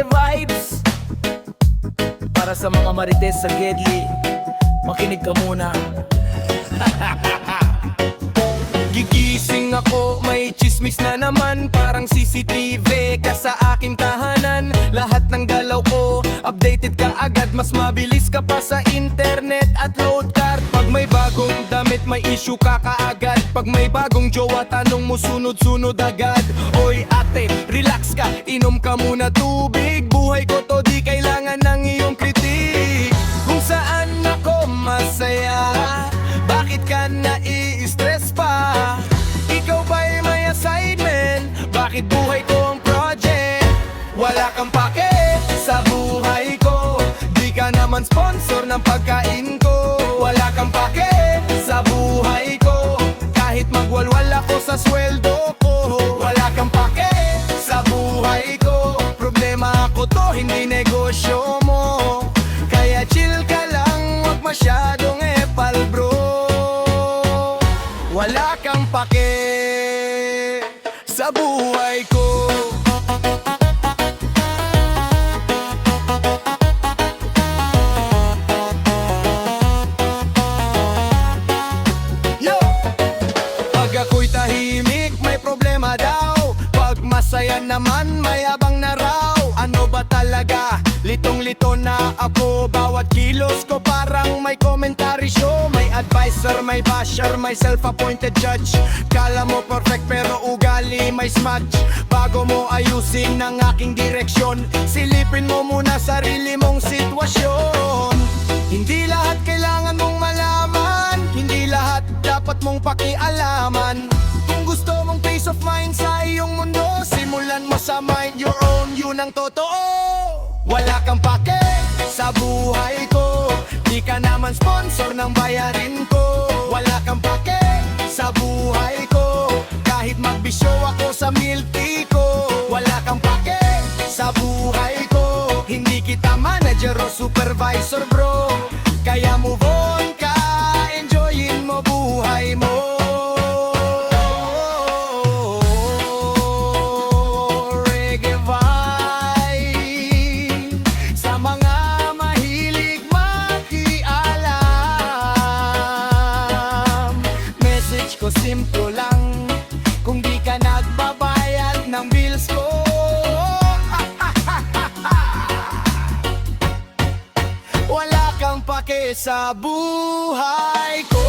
reggae vibes. Para sa mga marites sa Gedli, makinig ka muna. Gigising ako, may chismis na naman. Parang CCTV ka sa aking tahanan. Lahat ng galaw ko, updated ka agad. Mas mabilis ka pa sa internet at load card. Pag may bagong damit, may issue ka kaagad. Pag may bagong jowa, tanong mo sunod-sunod agad. Oy ate, relax ka, inom ka muna tubig. Buhay ko to, di kailangan ng iyong kritik. Kung saan ako masaya, bakit ka nai-stress pa? Ikaw ba'y may assignment? Bakit buhay ko ang project? Wala kang pake sa buhay ko. Di ka naman sponsor ng pagkain ko. Wala kang pake sa buhay ko. Kahit magwalwal ako sa sweldo ko. Wala kang pake sa buhay ko. Problema ko to, hindi negosyo mo. Kaya chill ka lang, wag masyadong epal bro. Wala kang pake sa buhay ko. Yo! Pag ako'y tahimik, may problema daw. Pag masaya naman, mayabang na raw. Ano ba talaga? Litong-lito na ako. Bawat kilos ko parang may commentary show. May advisor, may basher, may self-appointed judge. Kala mo perfect pero ugali may smudge. Bago mo ayusin ang aking direksyon, silipin mo muna sarili mong sitwasyon. Hindi lahat kailangan mong malaman. Hindi lahat dapat mong pakialaman. Kung gusto mong peace of mind sa iyong mundo, simulan mo sa mind your own, yun ang totoo. Wala kang pake sa buhay ko. Di ka naman sponsor ng bayarin ko. Wala kang pake sa buhay ko. Kahit magbisyo ako sa milk tea ko. Wala kang pake sa buhay ko. Hindi kita manager o supervisor bro. Kaya move on ka, enjoyin mo buhay mo. Reggae vibe sa mga mahilig makialam. Message ko simple lang, kung di ka nagbabayad ng bills ko, wala kang pake sa buhay ko.